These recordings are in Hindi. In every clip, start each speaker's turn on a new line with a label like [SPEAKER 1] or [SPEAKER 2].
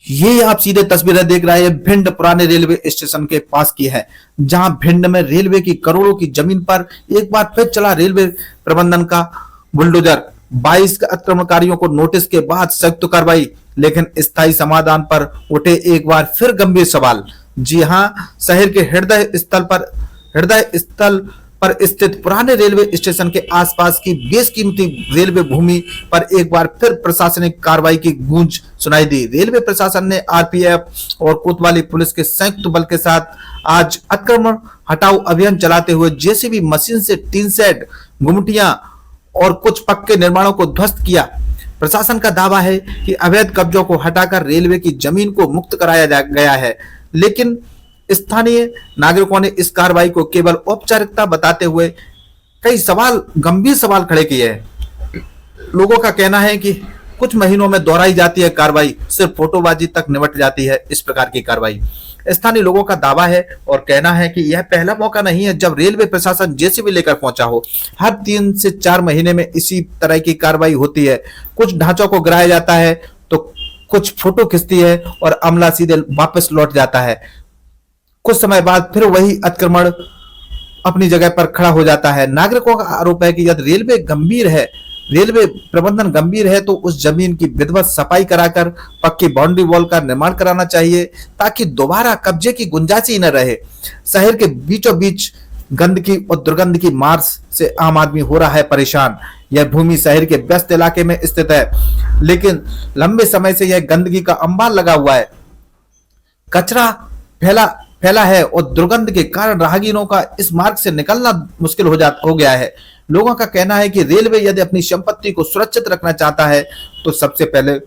[SPEAKER 1] ये आप सीधे तस्वीरें देख रहे हैं भिंड पुराने रेलवे स्टेशन के पास की है, जहां भिंड में रेलवे की करोड़ों की जमीन पर एक बार फिर चला रेलवे प्रबंधन का बुलडोजर। 22 आक्रमणकारियों को नोटिस के बाद सख्त कार्रवाई, लेकिन स्थायी समाधान पर उठे एक बार फिर गंभीर सवाल। जी हां, शहर के हृदय स्थल पर स्थित पुराने रेलवे स्टेशन के आसपास की बेशकीमती रेलवे भूमि पर एक बार फिर प्रशासनिक कार्रवाई की गूंज सुनाई दी। रेलवे प्रशासन ने आरपीएफ और कोतवाली पुलिस के संयुक्त बल के साथ आज अतिक्रमण हटाओ अभियान चलाते हुए जेसीबी मशीन से टीन शेड, गुमटियां और कुछ पक्के निर्माणों को ध्वस्त किया। प्रशासन का दावा है कि अवैध कब्जों को हटाकर रेलवे की जमीन को मुक्त कराया गया है, लेकिन स्थानीय नागरिकों ने इस कार्रवाई को केवल औपचारिकता बताते हुए कई गंभीर सवाल खड़े किए हैं। लोगों का कहना है कि कुछ महीनों में दोहराई जाती है कार्रवाई, सिर्फ फोटोबाजी तक निपट जाती है इस प्रकार की कार्रवाई। स्थानीय लोगों का दावा है और कहना है कि यह पहला मौका नहीं है जब रेलवे प्रशासन जेसीबी लेकर पहुंचा हो। हर 3 से 4 महीने में इसी तरह की कार्रवाई होती है। कुछ ढांचों को गिराया जाता है तो कुछ फोटो खिंचती है और अमला सीधे वापस लौट जाता है। कुछ समय बाद फिर वही अतिक्रमण अपनी जगह पर खड़ा हो जाता है। नागरिकों का आरोप है कि यदि रेलवे प्रबंधन गंभीर है तो उस जमीन की विधिवत सफाई कराकर पक्की बाउंड्री वॉल का निर्माण कराना चाहिए, ताकि दोबारा कब्जे की गुंजाइश ही न रहे। शहर के बीचों बीच गंदगी और दुर्गंध की मार से आम आदमी हो रहा है परेशान। यह भूमि शहर के व्यस्त इलाके में स्थित है, लेकिन लंबे समय से यह गंदगी का अंबार लगा हुआ है। कचरा फैला है और दुर्गंध के कारण राहगीरों का इस मार्ग से निकलना मुश्किल हो गया है। लोगों का कहना है कि रेलवे यदि अपनी संपत्ति को सुरक्षित रखना चाहता है तो सबसे पहले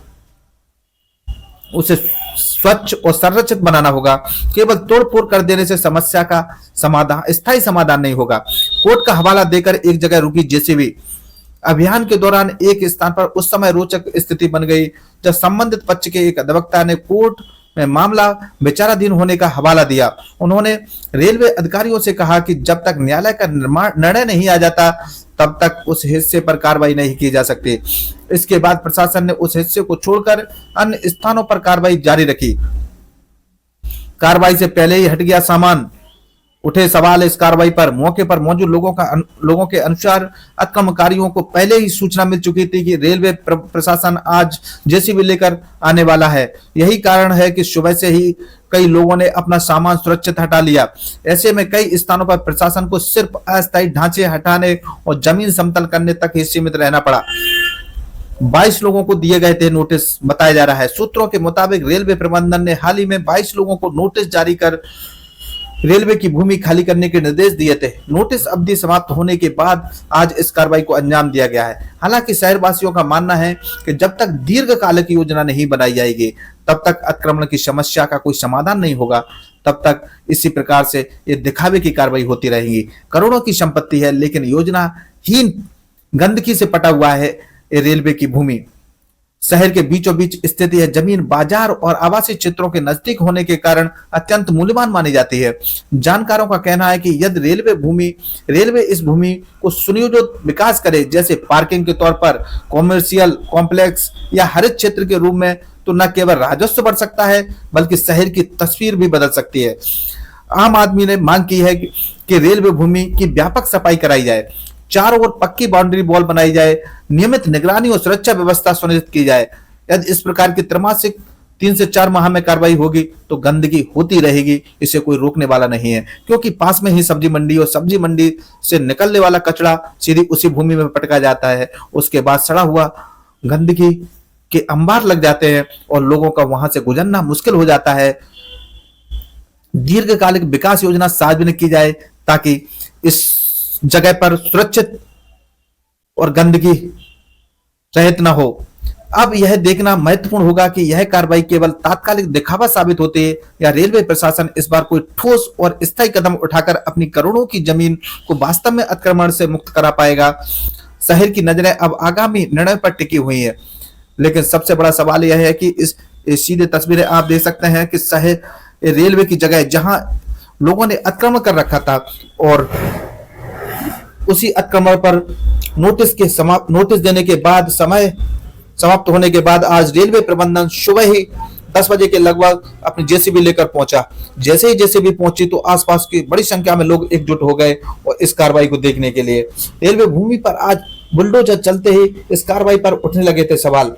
[SPEAKER 1] उसे स्वच्छ और संरक्षित बनाना होगा। केवल तोड़फोड़ कर देने से समस्या का स्थायी समाधान नहीं होगा। कोर्ट का हवाला देकर एक जगह रुकी जेसीबी। अभियान के दौरान एक स्थान पर उस समय रोचक स्थिति बन गई जब संबंधित पक्ष के एक अधिवक्ता ने कोर्ट में मामला विचाराधीन होने का हवाला दिया। उन्होंने रेलवे अधिकारियों से कहा कि जब तक न्यायालय का निर्णय नहीं आ जाता तब तक उस हिस्से पर कार्रवाई नहीं की जा सकती। इसके बाद प्रशासन ने उस हिस्से को छोड़कर अन्य स्थानों पर कार्रवाई जारी रखी। कार्रवाई से पहले ही हट गया सामान। उठे सवाल इस कार्रवाई पर। मौके पर मौजूद लोगों के अनुसार आक्रमणकारियों को पहले ही सूचना मिल चुकी थी कि रेलवे प्रशासन आज जेसीबी लेकर आने वाला है। यही कारण है कि सुबह से ही कई लोगों ने अपना सामान सुरक्षित हटा लिया। ऐसे में कई स्थानों पर प्रशासन को सिर्फ अस्थायी ढांचे हटाने और जमीन समतल करने तक ही सीमित रहना पड़ा। 22 लोगों को दिए गए थे नोटिस, बताया जा रहा है। सूत्रों के मुताबिक रेलवे प्रबंधन ने हाल ही में 22 लोगों को नोटिस जारी कर रेलवे की भूमि खाली करने के निर्देश दिए थे। नोटिस अवधि समाप्त होने के बाद आज इस कार्रवाई को अंजाम दिया गया है। हालांकि शहरवासियों का मानना है कि जब तक दीर्घकालिक योजना नहीं बनाई जाएगी तब तक अतिक्रमण की समस्या का कोई समाधान नहीं होगा। तब तक इसी प्रकार से ये दिखावे की कार्रवाई होती रहेगी। करोड़ों की संपत्ति है, लेकिन योजनाहीन गंदगी से पटा हुआ है ये रेलवे की भूमि। शहर के बीचों बीच स्थित यह जमीन बाजार और आवासीय क्षेत्रों के नजदीक होने के कारण अत्यंत मूल्यवान मानी जाती है। जानकारों का कहना है कि यदि रेलवे इस भूमि को सुनियोजित विकास करे, जैसे पार्किंग के तौर पर, कॉमर्शियल कॉम्प्लेक्स या हरित क्षेत्र के रूप में, तो न केवल राजस्व बढ़ सकता है बल्कि शहर की तस्वीर भी बदल सकती है। आम आदमी ने मांग की है कि रेलवे भूमि की व्यापक सफाई कराई जाए, चारों ओर पक्की बाउंड्री वॉल बनाई जाए, नियमित निगरानी और सुरक्षा व्यवस्था सुनिश्चित की जाए। यदि इस प्रकार की त्रैमासिक 3 से 4 माह में कार्रवाई होगी तो गंदगी होती रहेगी, इसे कोई रोकने वाला नहीं है, क्योंकि पास में ही सब्जी मंडी और सब्जी मंडी से निकलने वाला कचरा सीधी उसी भूमि में पटका जाता है। उसके बाद सड़ा हुआ गंदगी के अंबार लग जाते हैं और लोगों का वहां से गुजरना मुश्किल हो जाता है। दीर्घकालिक विकास योजना सार्वजनिक की जाए ताकि इस जगह पर सुरक्षित और गंदगी रहित न हो। अब यह देखना महत्वपूर्ण होगा कि यह कार्रवाई केवल तात्कालिक दिखावा साबित होती है या रेलवे प्रशासन इस बार कोई ठोस और स्थायी कदम उठाकर अपनी करोड़ों की जमीन को वास्तव में अतिक्रमण से मुक्त करा पाएगा। शहर की नजरें अब आगामी निर्णय पर टिकी हुई है, लेकिन सबसे बड़ा सवाल यह है कि इस सीधे तस्वीरें आप देख सकते हैं कि शहर रेलवे की जगह जहां लोगों ने अतिक्रमण कर रखा था और उसी अतिक्रमण पर नोटिस देने के बाद समय समाप्त होने के बाद आज रेलवे प्रबंधन सुबह ही 10 बजे के लगभग अपनी जेसीबी लेकर पहुंचा। जैसे ही जेसीबी पहुंची तो आसपास की बड़ी संख्या में लोग एकजुट हो गए और इस कार्रवाई को देखने के लिए। रेलवे भूमि पर आज बुलडोजर चलते ही इस कार्रवाई पर उठने लगे थे सवाल।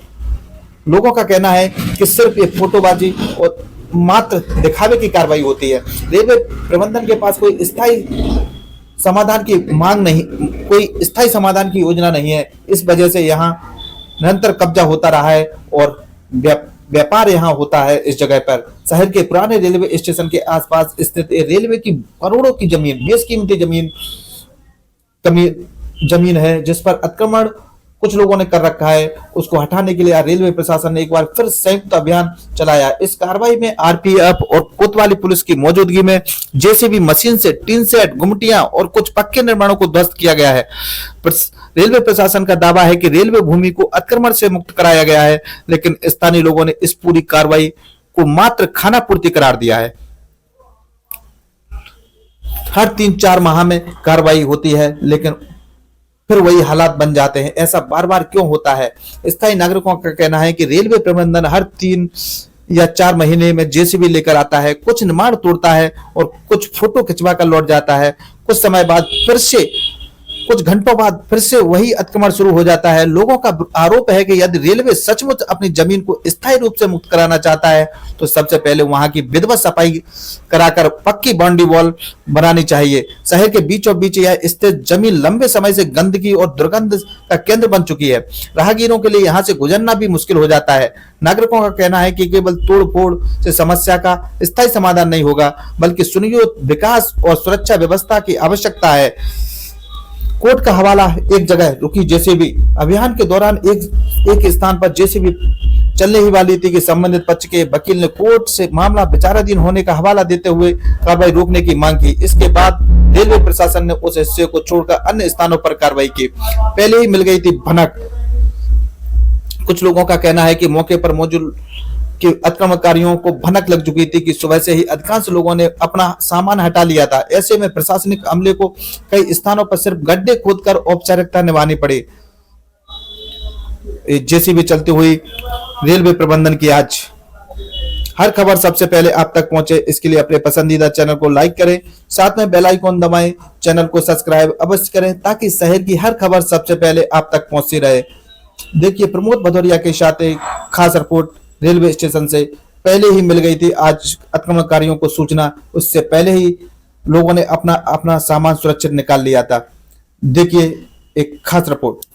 [SPEAKER 1] लोगों का कहना है कि सिर्फ ये फोटोबाजी और मात्र दिखावे की कार्रवाई होती है। रेलवे प्रबंधन के पास कोई स्थायी समाधान की मांग नहीं, कोई स्थायी समाधान की योजना नहीं है। इस वजह से यहाँ निरंतर कब्जा होता रहा है और व्यापार यहाँ होता है। इस जगह पर शहर के पुराने रेलवे स्टेशन के आसपास स्थित रेलवे की करोड़ों की जमीन, बेशकीमती जमीन है जिस पर अतिक्रमण कुछ लोगों ने कर रखा है। उसको हटाने के लिए रेलवे प्रशासन ने एक बार फिर संयुक्त अभियान चलाया। इस कार्रवाई में आरपीएफ और कोतवाली पुलिस की मौजूदगी में जेसीबी मशीन से टीन सेट, गुमटियां और कुछ पक्के निर्माणों को ध्वस्त किया गया है। रेलवे प्रशासन का दावा है कि रेलवे भूमि को अतिक्रमण से मुक्त कराया गया है, लेकिन स्थानीय लोगों ने इस पूरी कार्रवाई को मात्र खानापूर्ति करार दिया है। हर 3-4 माह में कार्रवाई होती है, लेकिन फिर वही हालात बन जाते हैं। ऐसा बार बार क्यों होता है? स्थायी नागरिकों का कहना है कि रेलवे प्रबंधन हर 3 या 4 महीने में जेसीबी लेकर आता है, कुछ निर्माण तोड़ता है और कुछ फोटो खिंचवा कर लौट जाता है। कुछ समय बाद फिर से, कुछ घंटों बाद फिर से वही अतिक्रमण शुरू हो जाता है। लोगों का आरोप है कि यदि रेलवे सचमुच अपनी जमीन को स्थायी रूप से मुक्त कराना चाहता है तो सबसे पहले वहां की विधिवत सफाई कराकर पक्की बाउंड्री वॉल बनानी चाहिए। शहर के बीचों बीच यह स्थित जमीन लंबे समय से गंदगी और दुर्गंध का केंद्र बन चुकी है। राहगीरों के लिए यहाँ से गुजरना भी मुश्किल हो जाता है। नागरिकों का कहना है कि केवल तोड़ फोड़ से समस्या का स्थायी समाधान नहीं होगा, बल्कि सुनियोजित विकास और सुरक्षा व्यवस्था की आवश्यकता है। कोर्ट का हवाला, एक जगह रुकी जेसीबी। अभियान के दौरान एक स्थान पर जेसीबी चलने ही वाली थी कि संबंधित पक्ष के वकील ने कोर्ट से मामला विचाराधीन होने का हवाला देते हुए कार्रवाई रोकने की मांग की। इसके बाद रेलवे प्रशासन ने उस हिस्से को छोड़कर अन्य स्थानों पर कार्रवाई की। पहले ही मिल गई थी भनक। कुछ लोगों का कहना है कि मौके पर मौजूद कि अतिक्रमणकारियों को भनक लग चुकी थी कि सुबह से ही अधिकांश लोगों ने अपना सामान हटा लिया था। ऐसे में प्रशासनिक अमले को कई स्थानों पर सिर्फ गड्ढे खोदकर औपचारिकता निभानी पड़ी। जेसीबी चलती हुई रेलवे प्रबंधन की आज हर खबर सबसे पहले आप तक पहुंचे, इसके लिए अपने पसंदीदा चैनल को लाइक करें, साथ में बेल आइकॉन दबाएं, चैनल को सब्सक्राइब अवश्य करें ताकि शहर की हर खबर सबसे पहले आप तक पहुंचती रहे। देखिए, प्रमोद भदौरिया के साथ एक खास रिपोर्ट। रेलवे स्टेशन से पहले ही मिल गई थी आज आक्रमणकारियों को सूचना, उससे पहले ही लोगों ने अपना सामान सुरक्षित निकाल लिया था। देखिए एक खास रिपोर्ट।